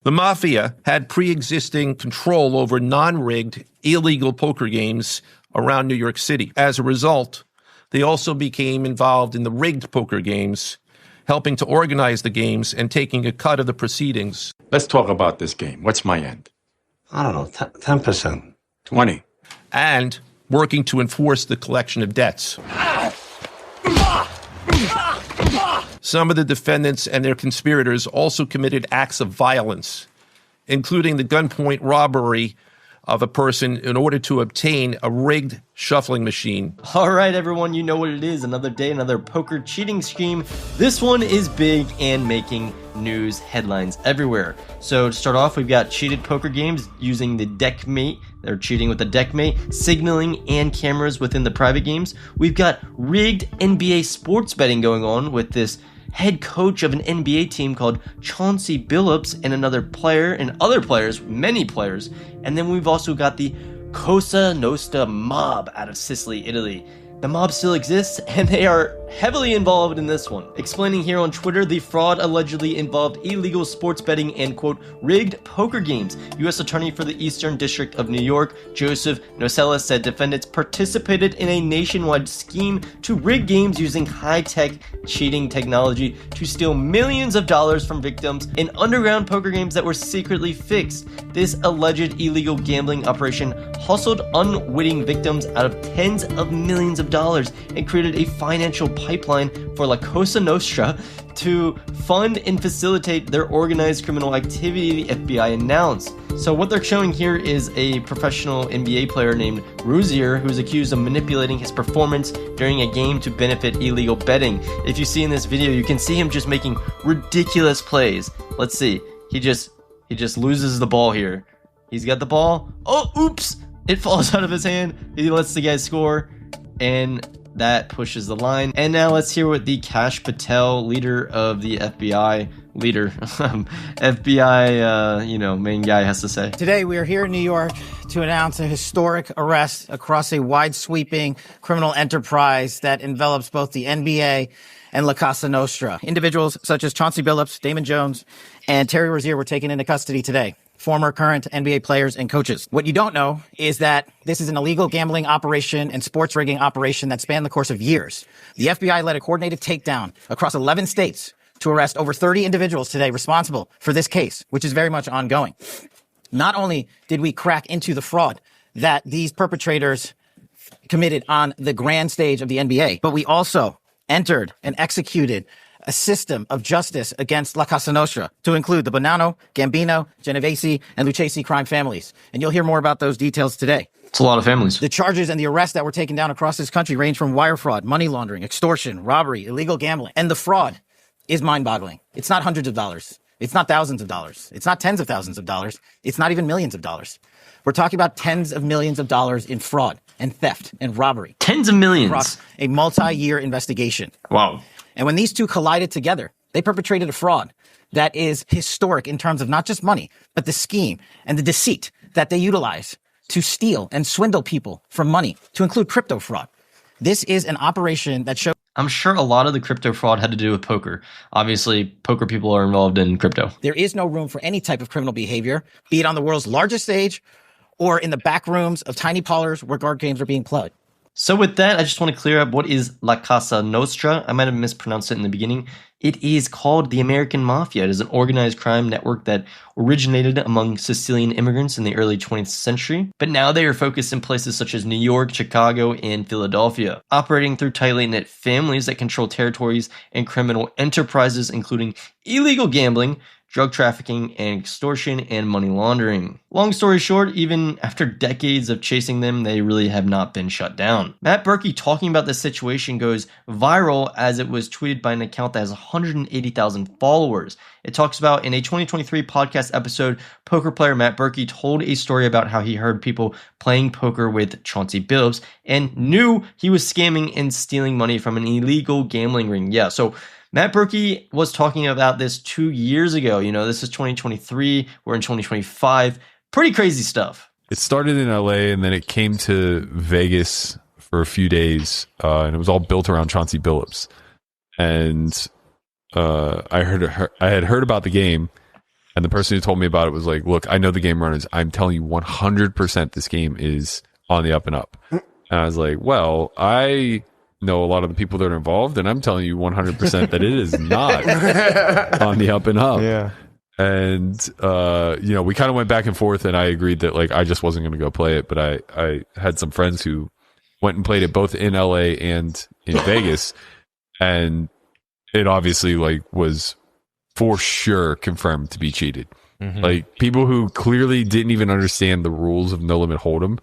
The Mafia had pre-existing control over non-rigged, illegal poker games around New York City. As a result, they also became involved in the rigged poker games, helping to organize the games and taking a cut of the proceedings. Let's talk about this game. What's my end? I don't know, 10%. 20. And working to enforce the collection of debts. Some of the defendants and their conspirators also committed acts of violence, including the gunpoint robbery of a person in order to obtain a rigged shuffling machine. All right, everyone, you know what it is. Another day, another poker cheating scheme. This one is big and making news headlines everywhere. So to start off, we've got cheated poker games using the deckmate. They're cheating with the deckmate, signaling, and cameras within the private games. We've got rigged NBA sports betting going on with this head coach of an NBA team called Chauncey Billups and another player and other players, many players. And then we've also got the Cosa Nostra mob out of Sicily, Italy. The mob still exists, and they are heavily involved in this one. Explaining here on Twitter, the fraud allegedly involved illegal sports betting and, quote, rigged poker games. U.S. Attorney for the Eastern District of New York, Joseph Nocella, said defendants participated in a nationwide scheme to rig games using high-tech cheating technology to steal millions of dollars from victims in underground poker games that were secretly fixed. This alleged illegal gambling operation hustled unwitting victims out of tens of millions of dollars and created a financial pipeline for La Cosa Nostra to fund and facilitate their organized criminal activity, the FBI announced. So what they're showing here is a professional NBA player named Rozier who's accused of manipulating his performance during a game to benefit illegal betting. If you see in this video, you can see him just making ridiculous plays. Let's see. He just loses the ball here. He's got the ball. Oh, oops! It falls out of his hand. He lets the guy score, and that pushes the line. And now let's hear what the Kash Patel, leader of the FBI, main guy, has to say. Today we are here in New York to announce a historic arrest across a wide-sweeping criminal enterprise that envelops both the NBA and La Cosa Nostra. Individuals such as Chauncey Billups, Damon Jones, and Terry Rozier were taken into custody today. Former, current NBA players and coaches. What you don't know is that this is an illegal gambling operation and sports rigging operation that spanned the course of years. The FBI led a coordinated takedown across 11 states to arrest over 30 individuals today responsible for this case, which is very much ongoing. Not only did we crack into the fraud that these perpetrators committed on the grand stage of the NBA, but we also entered and executed a system of justice against La Cosa Nostra to include the Bonanno, Gambino, Genovese, and Lucchesi crime families. And you'll hear more about those details today. It's a lot of families. The charges and the arrests that were taken down across this country range from wire fraud, money laundering, extortion, robbery, illegal gambling. And the fraud is mind-boggling. It's not hundreds of dollars. It's not thousands of dollars. It's not tens of thousands of dollars. It's not even millions of dollars. We're talking about tens of millions of dollars in fraud and theft and robbery. Tens of millions. Across a multi-year investigation. Wow. And when these two collided together, they perpetrated a fraud that is historic in terms of not just money, but the scheme and the deceit that they utilize to steal and swindle people from money, to include crypto fraud. This is an operation that shows... I'm sure a lot of the crypto fraud had to do with poker. Obviously, poker people are involved in crypto. There is no room for any type of criminal behavior, be it on the world's largest stage or in the back rooms of tiny parlors where card games are being played. So with that, I just want to clear up what is La Cosa Nostra. I might have mispronounced it in the beginning. It is called the American Mafia. It is an organized crime network that originated among Sicilian immigrants in the early 20th century, but now they are focused in places such as New York, Chicago, and Philadelphia, operating through tightly knit families that control territories and criminal enterprises, including illegal gambling, drug trafficking, and extortion, and money laundering. Long story short, even after decades of chasing them, they really have not been shut down. Matt Berkey talking about this situation goes viral as it was tweeted by an account that has 180,000 followers. It talks about in a 2023 podcast episode, poker player Matt Berkey told a story about how he heard people playing poker with Chauncey Billups and knew he was scamming and stealing money from an illegal gambling ring. Yeah, so Matt Berkey was talking about this 2 years ago. You know, this is 2023. We're in 2025. Pretty crazy stuff. It started in LA and then it came to Vegas for a few days. And it was all built around Chauncey Billups. And I had heard about the game. And the person who told me about it was like, look, I know the game runners. I'm telling you 100% this game is on the up and up. And I was like, well, I know a lot of the people that are involved, and I'm telling you 100% that it is not on the up and up. Yeah. And, we kind of went back and forth, and I agreed that, like, I just wasn't going to go play it. But I had some friends who went and played it both in LA and in Vegas. And it obviously, like, was for sure confirmed to be cheated. Like, people who clearly didn't even understand the rules of No Limit Hold'em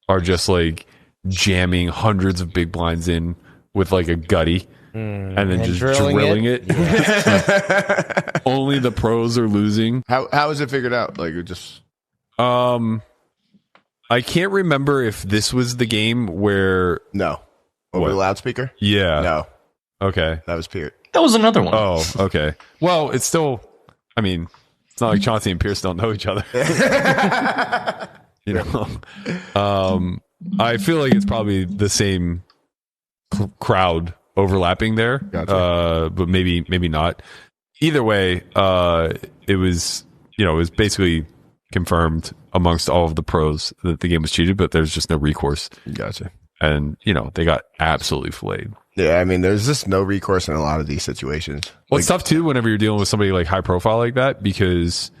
are just, like, jamming hundreds of big blinds in with, like, a gutty. And then just drilling it. Yeah. Only the pros are losing. How is it figured out? Like, it just... I can't remember if this was the game where... No. Over the loudspeaker? Yeah. No. Okay. That was Pierce. That was another one. Oh, okay. Well, it's still... I mean, it's not like Chauncey and Pierce don't know each other. I feel like it's probably the same crowd overlapping there. Gotcha. But maybe not. Either way, it was basically confirmed amongst all of the pros that the game was cheated, but there's just no recourse. Gotcha. And they got absolutely filleted. Yeah, I mean, there's just no recourse in a lot of these situations. Well, it's tough too whenever you're dealing with somebody like high profile like that, because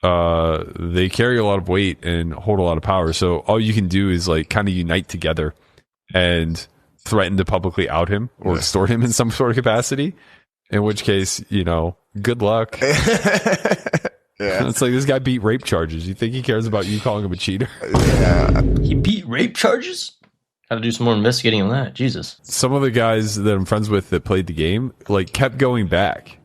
they carry a lot of weight and hold a lot of power. So all you can do is like kind of unite together and threaten to publicly out him or extort him in some sort of capacity. In which case, good luck. Yeah. It's like, this guy beat rape charges. You think he cares about you calling him a cheater? Yeah. He beat rape charges? Got to do some more investigating on that. Jesus. Some of the guys that I'm friends with that played the game, like, kept going back.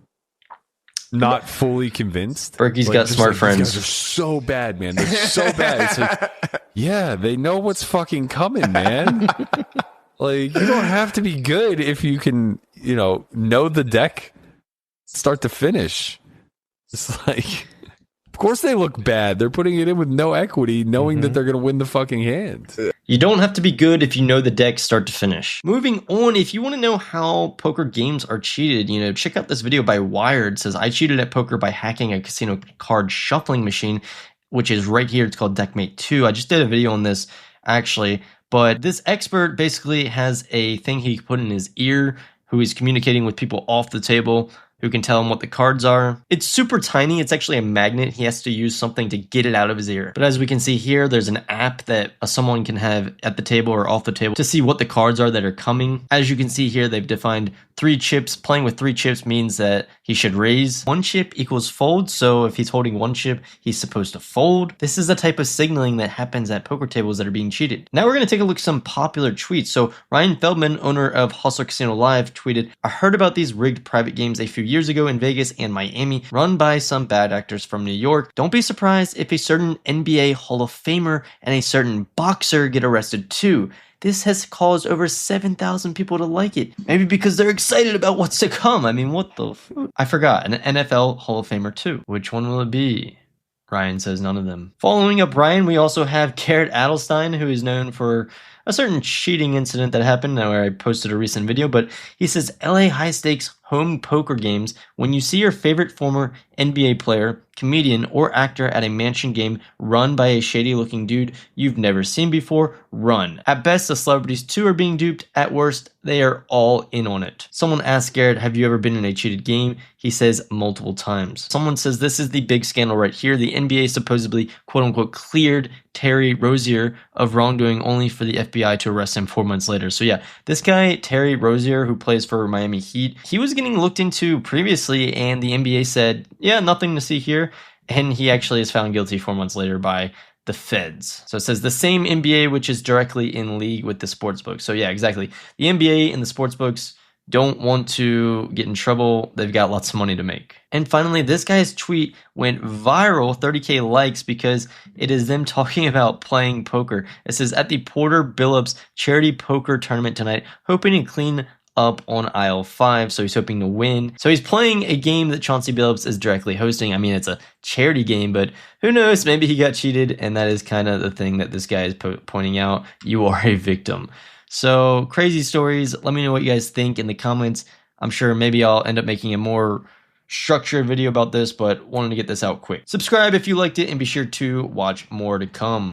Not fully convinced. Berkey's Like, got just smart like, friends. These guys are so bad, man. They're so bad. It's like, yeah, they know what's fucking coming, man. Like, you don't have to be good if you can, know the deck start to finish. It's like, of course they look bad. They're putting it in with no equity, knowing that they're going to win the fucking hand. You don't have to be good if you know the deck start to finish. Moving on, if you want to know how poker games are cheated, check out this video by Wired. It says, I cheated at poker by hacking a casino card shuffling machine, which is right here. It's called Deckmate 2. I just did a video on this, actually. But this expert basically has a thing he put in his ear, who is communicating with people off the table, who can tell him what the cards are. It's super tiny. It's actually a magnet. He has to use something to get it out of his ear. But as we can see here, there's an app that someone can have at the table or off the table to see what the cards are that are coming. As you can see here, they've defined 3 chips. Playing with 3 chips means that he should raise. 1 chip equals fold. So if he's holding 1 chip, he's supposed to fold. This is the type of signaling that happens at poker tables that are being cheated. Now we're going to take a look at some popular tweets. So Ryan Feldman, owner of Hustler Casino Live, tweeted, I heard about these rigged private games a few years ago in Vegas and Miami, run by some bad actors from New York. Don't be surprised if a certain NBA Hall of Famer and a certain boxer get arrested too. This has caused over 7,000 people to like it. Maybe because they're excited about what's to come. I mean, what the I forgot. An NFL Hall of Famer too. Which one will it be? Ryan says none of them. Following up Ryan, we also have Garrett Adelstein, who is known for a certain cheating incident that happened where I posted a recent video, but he says LA high stakes home poker games, when you see your favorite former NBA player, comedian, or actor at a mansion game run by a shady looking dude you've never seen before, run. At best, the celebrities too are being duped. At worst, they are all in on it. Someone asked Garrett, have you ever been in a cheated game? He says multiple times. Someone says this is the big scandal right here. The NBA supposedly quote unquote cleared Terry Rozier of wrongdoing only for the FBI to arrest him 4 months later. So yeah, this guy, Terry Rozier, who plays for Miami Heat, he was getting looked into previously and the NBA said, yeah, nothing to see here. And he actually is found guilty 4 months later by the feds. So it says the same NBA, which is directly in league with the sportsbook. So yeah, exactly. The NBA and the sportsbooks don't want to get in trouble. They've got lots of money to make. And finally, this guy's tweet went viral, 30K likes, because it is them talking about playing poker. It says, at the Porter Billups charity poker tournament tonight, hoping to clean up on aisle 5, so he's hoping to win. So he's playing a game that Chauncey Billups is directly hosting. I mean, it's a charity game, but who knows? Maybe he got cheated, and that is kind of the thing that this guy is pointing out. You are a victim. So crazy stories. Let me know what you guys think in the comments. I'm sure maybe I'll end up making a more structure a video about this, but wanted to get this out quick. Subscribe if you liked it and be sure to watch more to come.